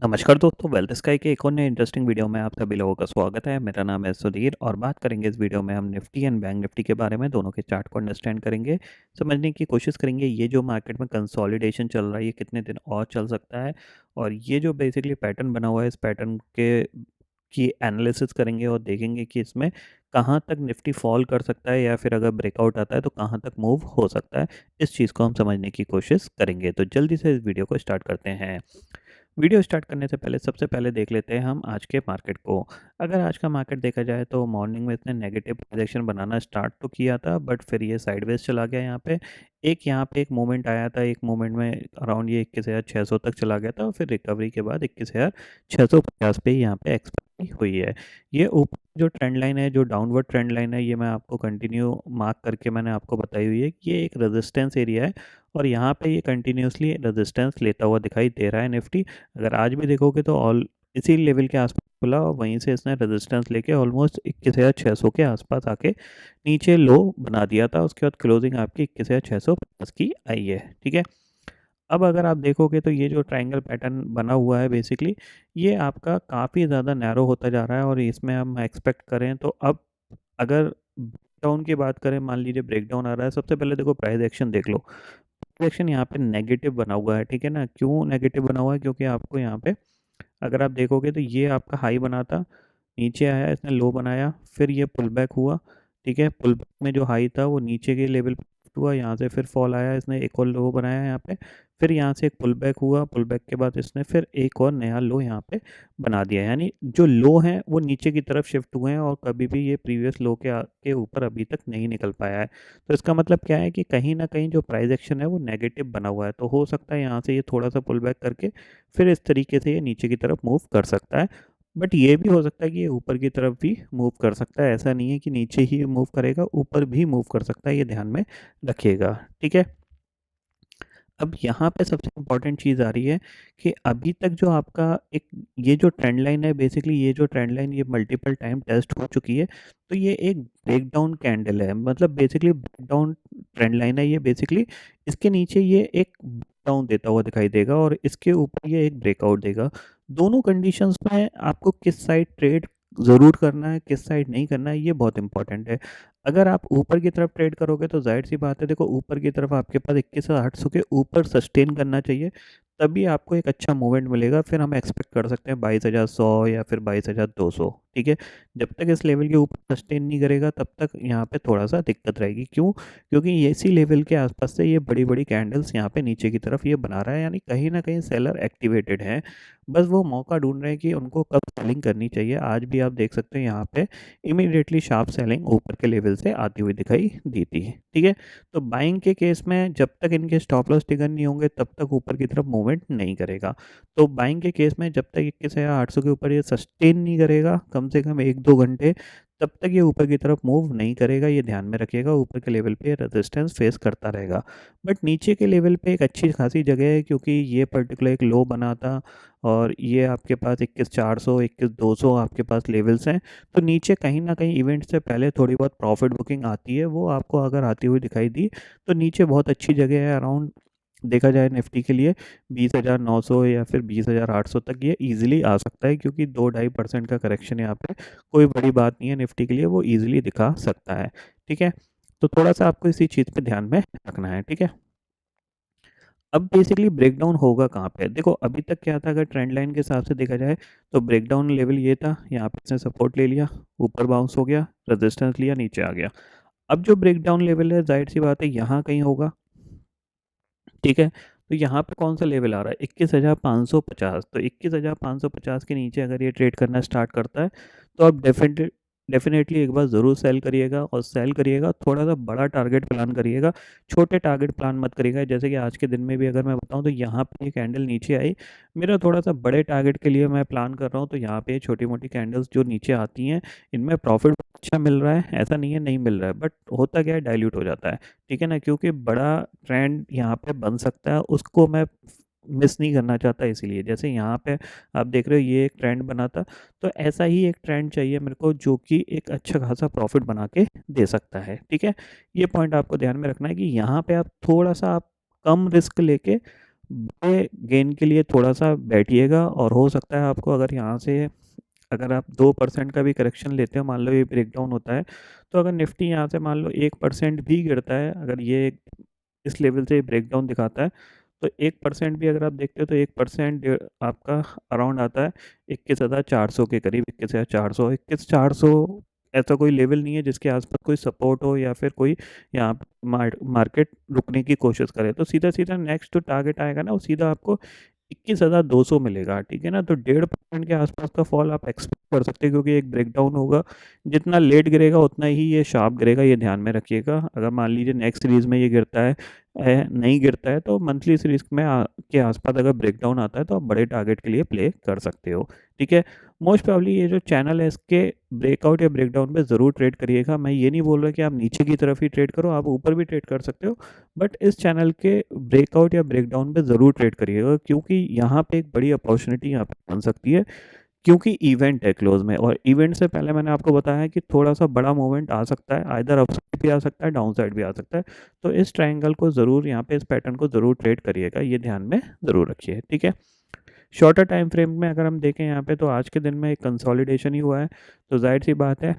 नमस्कार दोस्तों, wealth sky के एक और नए इंटरेस्टिंग वीडियो में आप सभी लोगों का स्वागत है। मेरा नाम है सुधीर और बात करेंगे इस वीडियो में हम निफ्टी एंड बैंक निफ्टी के बारे में। दोनों के चार्ट को अंडरस्टैंड करेंगे, समझने की कोशिश करेंगे ये जो मार्केट में कंसोलिडेशन चल रहा है ये कितने दिन और चल सकता है, और ये जो बेसिकली पैटर्न बना हुआ है इस पैटर्न के की एनालिसिस करेंगे और देखेंगे कि इसमें कहाँ तक निफ्टी फॉल कर सकता है या फिर अगर ब्रेकआउट आता है तो कहाँ तक मूव हो सकता है। इस चीज़ को हम समझने की कोशिश करेंगे, तो जल्दी से इस वीडियो को स्टार्ट करते हैं। वीडियो स्टार्ट करने से पहले सबसे पहले देख लेते हैं हम आज के मार्केट को। अगर आज का मार्केट देखा जाए तो मॉर्निंग में इसने नेगेटिव पोजीशन बनाना स्टार्ट तो किया था, बट फिर ये साइडवेज चला गया। यहाँ पे एक मोमेंट आया था, एक मोमेंट में अराउंड ये 21,600 तक चला गया था और फिर रिकवरी के बाद 21,650 पे यहाँ पे एक्सपायरी हुई है। ये ऊपर जो ट्रेंड लाइन है, जो डाउनवर्ड ट्रेंड लाइन है, ये मैं आपको कंटिन्यू मार्क करके मैंने आपको बताई हुई है कि ये एक रेजिस्टेंस एरिया है और यहाँ पे ये कंटिन्यूसली रेजिस्टेंस लेता हुआ दिखाई दे रहा है निफ्टी। अगर आज भी देखोगे तो ऑल इसी लेवल के आसपास खुला और वहीं से इसने रेजिस्टेंस लेके ऑलमोस्ट 21,600 के आसपास आके नीचे लो बना दिया था। उसके बाद क्लोजिंग आपकी 21,650 की आई है। ठीक है, अब अगर आप देखोगे तो ये जो ट्रायंगल पैटर्न बना हुआ है बेसिकली ये आपका काफ़ी ज़्यादा नैरो होता जा रहा है और इसमें हम एक्सपेक्ट करें तो अब अगर ब्रेकडाउन की बात करें, मान लीजिए ब्रेकडाउन आ रहा है, सबसे पहले देखो प्राइस एक्शन देख लो। प्राइस एक्शन यहाँ पे नेगेटिव बना हुआ है, ठीक है ना। क्यों नेगेटिव बना हुआ है? क्योंकि आपको यहाँ पे अगर आप देखोगे तो ये आपका हाई बना था, नीचे आया, इसने लो बनाया, फिर ये पुल बैक हुआ। ठीक है, पुल बैक में जो हाई था वो नीचे के लेवल पे shift हुआ, यहाँ से फिर फॉल आया, इसने एक और लो बनाया यहाँ पे, फिर यहाँ से एक पुल बैक हुआ, पुल बैक के बाद इसने फिर एक और नया लो यहाँ पे बना दिया। यानी जो लो हैं वो नीचे की तरफ शिफ्ट हुए हैं और कभी भी ये प्रीवियस लो के ऊपर अभी तक नहीं निकल पाया है। तो इसका मतलब क्या है कि कहीं ना कहीं जो प्राइस एक्शन है वो नेगेटिव बना हुआ है। तो हो सकता है यहाँ से ये थोड़ा सा पुल बैक करके फिर इस तरीके से ये नीचे की तरफ मूव कर सकता है। बट ये भी हो सकता है कि ये ऊपर की तरफ भी मूव कर सकता है। ऐसा नहीं है कि नीचे ही मूव करेगा, ऊपर भी मूव कर सकता है, ये ध्यान में रखिएगा। ठीक है, अब यहाँ पे सबसे इम्पोर्टेंट चीज़ आ रही है कि अभी तक जो आपका एक ये जो ट्रेंड लाइन है, बेसिकली ये जो ट्रेंड लाइन ये मल्टीपल टाइम टेस्ट हो चुकी है। तो ये एक ब्रेकडाउन कैंडल है, मतलब बेसिकली ब्रेकडाउन ट्रेंड लाइन है ये। बेसिकली इसके नीचे ये एक डाउन देता हुआ दिखाई देगा और इसके ऊपर ये एक ब्रेकआउट देगा। दोनों कंडीशंस में आपको किस साइड ट्रेड ज़रूर करना है, किस साइड नहीं करना है, ये बहुत इंपॉर्टेंट है। अगर आप ऊपर की तरफ ट्रेड करोगे तो जाहिर सी बात है, देखो ऊपर की तरफ आपके पास 21,800 के ऊपर सस्टेन करना चाहिए, तभी आपको एक अच्छा मूवमेंट मिलेगा। फिर हम एक्सपेक्ट कर सकते हैं 22,100 या फिर 22,200। ठीक है, जब तक इस लेवल के ऊपर सस्टेन नहीं करेगा तब तक यहाँ पे थोड़ा सा दिक्कत रहेगी। क्यों? क्योंकि ये इसी लेवल के आसपास से ये बड़ी बड़ी कैंडल्स यहाँ पे नीचे की तरफ ये बना रहा है, यानी कहीं ना कहीं सेलर एक्टिवेटेड है। बस वो मौका ढूंढ रहे हैं कि उनको कब सेलिंग करनी चाहिए। आज भी आप देख सकते हैं यहाँ पे इमीडिएटली शार्प सेलिंग ऊपर के लेवल से आती हुई दिखाई दी थी। ठीक है, तो बाइंग के केस में जब तक इनके स्टॉप लॉस ट्रिगर नहीं होंगे तब तक ऊपर की तरफ मूवमेंट नहीं करेगा। तो बाइंग के केस में जब तक 21,800 के ऊपर ये सस्टेन नहीं करेगा कम से कम 1-2 घंटे, तब तक ये ऊपर की तरफ मूव नहीं करेगा। ये ध्यान में रखिएगा, ऊपर के लेवल पे रेजिस्टेंस फेस करता रहेगा। बट नीचे के लेवल पे एक अच्छी खासी जगह है, क्योंकि ये पर्टिकुलर एक लो बना था और ये आपके पास 21,400 21,200 आपके पास लेवल्स हैं। तो नीचे कहीं ना कहीं इवेंट से पहले थोड़ी बहुत प्रॉफिट बुकिंग आती है, वो आपको अगर आती हुई दिखाई दी तो नीचे बहुत अच्छी जगह है। अराउंड देखा जाए निफ्टी के लिए 20,900 या फिर 20,800 तक ये इजीली आ सकता है, क्योंकि 2-2.5% का करेक्शन यहाँ पे कोई बड़ी बात नहीं है निफ्टी के लिए, वो इजीली दिखा सकता है। ठीक है, तो थोड़ा सा आपको इसी चीज़ पे ध्यान में रखना है। ठीक है, अब बेसिकली ब्रेकडाउन होगा कहाँ पे? देखो अभी तक क्या था, अगर ट्रेंड लाइन के हिसाब से देखा जाए तो ब्रेकडाउन लेवल ये था, यहाँ पे इसने सपोर्ट ले लिया, ऊपर बाउंस हो गया, रेजिस्टेंस लिया, नीचे आ गया। अब जो ब्रेकडाउन लेवल है जाहिर सी बात है यहाँ कहीं होगा। ठीक है, तो यहाँ पे कौन सा लेवल आ रहा है? 21,550। तो 21,550 के नीचे अगर ये ट्रेड करना स्टार्ट करता है तो आप डेफिनेटली एक बार ज़रूर सेल करिएगा, और सेल करिएगा थोड़ा सा बड़ा टारगेट प्लान करिएगा, छोटे टारगेट प्लान मत करिएगा। जैसे कि आज के दिन में भी अगर मैं बताऊं तो यहाँ पे ये कैंडल नीचे आई, मेरा थोड़ा सा बड़े टारगेट के लिए मैं प्लान कर रहा हूँ। तो यहाँ पे छोटी मोटी कैंडल्स जो नीचे आती हैं इनमें प्रॉफिट अच्छा मिल रहा है, ऐसा नहीं है नहीं मिल रहा है, बट होता क्या है, डाइल्यूट हो जाता है। ठीक है ना, क्योंकि बड़ा ट्रेंड यहाँ पे बन सकता है, उसको मैं मिस नहीं करना चाहता। इसीलिए जैसे यहाँ पे आप देख रहे हो ये एक ट्रेंड बना था, तो ऐसा ही एक ट्रेंड चाहिए मेरे को जो कि एक अच्छा खासा प्रॉफिट बना के दे सकता है। ठीक है, ये पॉइंट आपको ध्यान में रखना है कि यहाँ पे आप थोड़ा सा आप कम रिस्क लेके बड़े गेन के लिए थोड़ा-सा बैठिएगा और हो सकता है आपको अगर यहाँ से अगर आप 2% का भी करेक्शन लेते हो, मान लो ये ब्रेकडाउन होता है, तो अगर निफ्टी यहाँ से मान लो 1% भी गिरता है, अगर ये इस लेवल से ब्रेकडाउन दिखाता है, तो 1% भी अगर आप देखते हो तो 1% आपका अराउंड आता है 21,400 के करीब, 21,400, 21,400 ऐसा कोई लेवल नहीं है जिसके आसपास कोई सपोर्ट हो या फिर कोई यहाँ पे मार्केट रुकने की कोशिश करे। तो सीधा सीधा नेक्स्ट जो टारगेट आएगा ना, वो सीधा आपको 21,200 मिलेगा, ठीक है ना। तो 1.5% के आसपास का फॉल आप एक्सपेक्ट कर सकते हैं, क्योंकि एक ब्रेकडाउन होगा, जितना लेट गिरेगा उतना ही ये शार्प गिरेगा, ये ध्यान में रखिएगा। अगर मान लीजिए नेक्स्ट सीरीज़ में ये गिरता है नहीं गिरता है, तो मंथली सीरीज में के आसपास अगर ब्रेकडाउन आता है तो आप बड़े टारगेट के लिए प्ले कर सकते हो, ठीक है। मोस्ट प्रॉब्ली ये जो चैनल है इसके ब्रेकआउट या ब्रेकडाउन पे ज़रूर ट्रेड करिएगा। मैं ये नहीं बोल रहा कि आप नीचे की तरफ ही ट्रेड करो, आप ऊपर भी ट्रेड कर सकते हो, बट इस चैनल के ब्रेकआउट या ब्रेकडाउन पे ज़रूर ट्रेड करिएगा, क्योंकि यहाँ पे एक बड़ी अपॉर्चुनिटी यहाँ पे बन सकती है, क्योंकि इवेंट है क्लोज में। और इवेंट से पहले मैंने आपको बताया है कि थोड़ा सा बड़ा मूवमेंट आ सकता है, आइदर अपसाइड भी आ सकता है, डाउन साइड भी आ सकता है। तो इस ट्रायंगल को ज़रूर यहाँ पे, इस पैटर्न को ज़रूर ट्रेड करिएगा, ये ध्यान में ज़रूर रखिए, ठीक है। शॉर्टर टाइम फ्रेम में अगर हम देखें यहाँ पे, तो आज के दिन में एक कंसोलिडेशन ही हुआ है, तो जाहिर सी बात है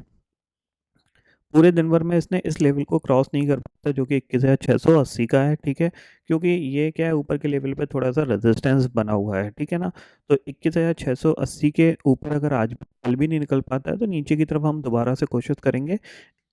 पूरे दिन भर में इसने इस लेवल को क्रॉस नहीं कर पाता, जो कि 21,680 का है, ठीक है। क्योंकि ये क्या है, ऊपर के लेवल पे थोड़ा सा रेजिस्टेंस बना हुआ है, ठीक है ना। तो 21,680 के ऊपर अगर आज कल भी नहीं निकल पाता है, तो नीचे की तरफ हम दोबारा से कोशिश करेंगे।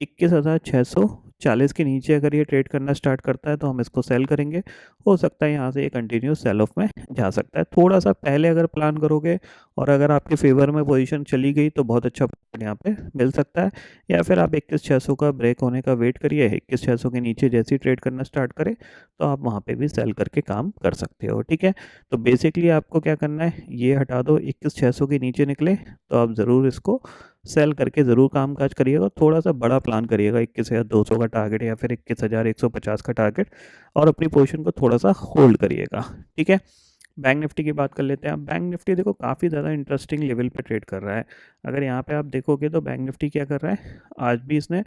21,640 के नीचे अगर ये ट्रेड करना स्टार्ट करता है तो हम इसको सेल करेंगे। हो सकता है यहाँ से ये कंटिन्यूस सेल ऑफ में जा सकता है। थोड़ा सा पहले अगर प्लान करोगे और अगर आपके फेवर में पोजीशन चली गई तो बहुत अच्छा प्रॉफिट यहाँ पे मिल सकता है। या फिर आप 21,600 का ब्रेक होने का वेट करिए, 21,600 के नीचे जैसे ही ट्रेड करना स्टार्ट करें तो आप वहाँ पे भी सेल करके काम कर सकते हो, ठीक है। तो बेसिकली आपको क्या करना है, ये हटा दो, 21,600 के नीचे निकले तो आप ज़रूर इसको सेल करके ज़रूर कामकाज करिएगा। थोड़ा सा बड़ा प्लान करिएगा, 21,200 का टारगेट या फिर 21,150 का टारगेट, और अपनी पोजीशन को थोड़ा सा होल्ड करिएगा, ठीक है। बैंक निफ्टी की बात कर लेते हैं। अब बैंक निफ्टी देखो काफ़ी ज़्यादा इंटरेस्टिंग लेवल पे ट्रेड कर रहा है। अगर यहाँ पे आप देखोगे तो बैंक निफ्टी क्या कर रहा है, आज भी इसने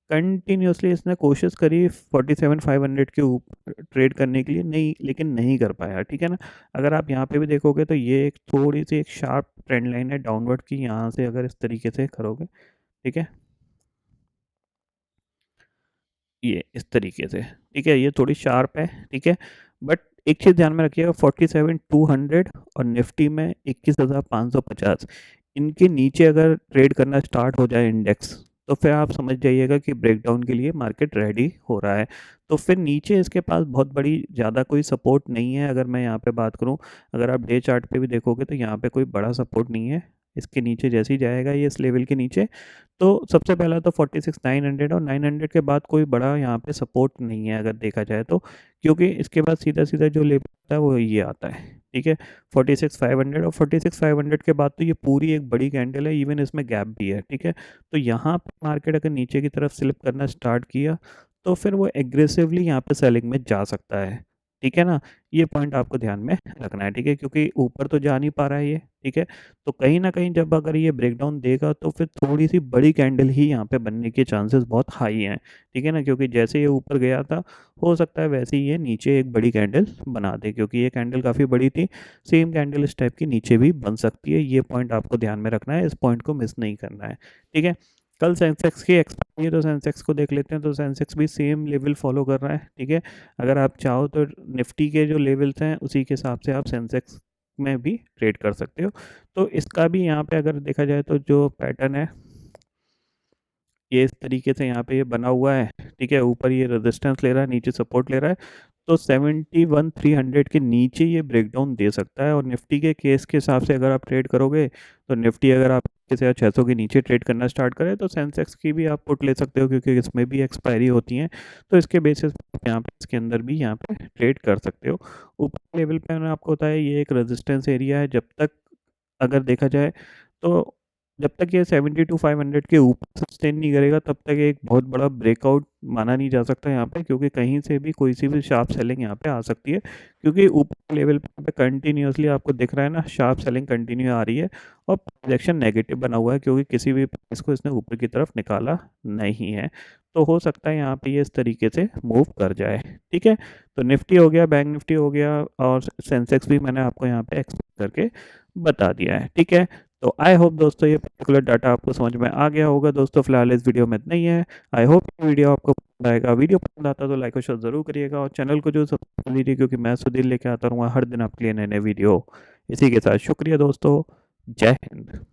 कंटिन्यूसली इसने कोशिश करी 47,500 के ऊपर ट्रेड करने के लिए, नहीं, लेकिन नहीं कर पाया, ठीक है ना। अगर आप यहाँ पे भी देखोगे तो ये एक थोड़ी सी एक शार्प ट्रेंड लाइन है डाउनवर्ड की, यहाँ से अगर इस तरीके से करोगे, ठीक है, ये इस तरीके से, ठीक है, ये थोड़ी शार्प है, ठीक है। बट एक चीज़ ध्यान में रखिएगा, 47,200 और निफ्टी में 21,550, इनके नीचे अगर ट्रेड करना स्टार्ट हो जाए इंडेक्स, तो फिर आप समझ जाइएगा कि ब्रेकडाउन के लिए मार्केट रेडी हो रहा है। तो फिर नीचे इसके पास बहुत बड़ी ज़्यादा कोई सपोर्ट नहीं है। अगर मैं यहाँ पे बात करूँ, अगर आप डे चार्ट पे भी देखोगे तो यहाँ पे कोई बड़ा सपोर्ट नहीं है। इसके नीचे जैसे ही जाएगा ये इस लेवल के नीचे, तो सबसे पहला तो 46,900 और 900 के बाद कोई बड़ा यहाँ पे सपोर्ट नहीं है अगर देखा जाए तो, क्योंकि इसके बाद सीधा सीधा जो लेवल आता है वो ये आता है, ठीक है, 46,500। और 46,500 के बाद तो ये पूरी एक बड़ी कैंडल है, इवन इसमें गैप भी है, ठीक है। तो यहाँ पे मार्केट अगर नीचे की तरफ स्लिप करना स्टार्ट किया तो फिर वो एग्रेसिवली यहाँ पे सेलिंग में जा सकता है, ठीक है ना। ये पॉइंट आपको ध्यान में रखना है, ठीक है, क्योंकि ऊपर तो जा नहीं पा रहा है ये, ठीक है। तो कहीं ना कहीं जब अगर ये ब्रेकडाउन देगा तो फिर थोड़ी सी बड़ी कैंडल ही यहाँ पे बनने के चांसेस बहुत हाई हैं, ठीक है ना। क्योंकि जैसे ये ऊपर गया था, हो सकता है वैसे ही ये नीचे एक बड़ी कैंडल बना दे, क्योंकि ये कैंडल काफ़ी बड़ी थी। सेम कैंडल इस टाइप की नीचे भी बन सकती है, ये पॉइंट आपको ध्यान में रखना है, इस पॉइंट को मिस नहीं करना है, ठीक है। कल सेंसेक्स की एक्सपायरी है तो सेंसेक्स को देख लेते हैं। तो सेंसेक्स भी सेम लेवल फॉलो कर रहा है, ठीक है। अगर आप चाहो तो निफ्टी के जो लेवल्स हैं उसी के हिसाब से आप सेंसेक्स में भी ट्रेड कर सकते हो। तो इसका भी यहाँ पे अगर देखा जाए तो जो पैटर्न है ये इस तरीके से यहाँ पे ये बना हुआ है, ठीक है। ऊपर ये रेजिस्टेंस ले रहा है, नीचे सपोर्ट ले रहा है, तो 71,300 के नीचे ये ब्रेकडाउन दे सकता है। और निफ्टी के केस के हिसाब से अगर आप ट्रेड करोगे तो निफ्टी अगर आप 600 के नीचे ट्रेड करना स्टार्ट करें तो सेंसेक्स की भी आप पुट ले सकते हो, क्योंकि इसमें भी एक्सपायरी होती है। तो इसके बेसिस पे यहाँ पे इसके अंदर भी यहाँ पे ट्रेड कर सकते हो। ऊपर लेवल पे मैंने आपको बताया ये एक रेजिस्टेंस एरिया है, जब तक अगर देखा जाए तो जब तक ये 72,500 के ऊपर सस्टेन नहीं करेगा तब तक एक बहुत बड़ा ब्रेकआउट माना नहीं जा सकता यहाँ पे, क्योंकि कहीं से भी कोई सी भी शार्प सेलिंग यहाँ पे आ सकती है। क्योंकि ऊपर लेवल पे कंटिन्यूसली आपको दिख रहा है ना, शार्प सेलिंग कंटिन्यू आ रही है और रिजेक्शन नेगेटिव बना हुआ है क्योंकि किसी भी प्राइस को इसने ऊपर की तरफ निकाला नहीं है। तो हो सकता है यहाँ पे ये इस तरीके से मूव कर जाए। ठीक है, तो निफ्टी हो गया, बैंक निफ्टी हो गया और सेंसेक्स भी मैंने आपको यहाँ पे एक्सप्लेन करके बता दिया है। ठीक है, तो आई होप दोस्तों ये पर्टिकुलर डाटा आपको समझ में आ गया होगा। दोस्तों फिलहाल इस वीडियो में इतना ही है। आई होप ये वीडियो आपको पसंद आएगा। वीडियो पसंद आता तो लाइक और शेयर जरूर करिएगा और चैनल को जो सब्सक्राइब कर लीजिए, क्योंकि मैं सुधीर लेके आता रहूँगा हर दिन आपके लिए नए नए वीडियो। इसी के साथ शुक्रिया दोस्तों, जय हिंद।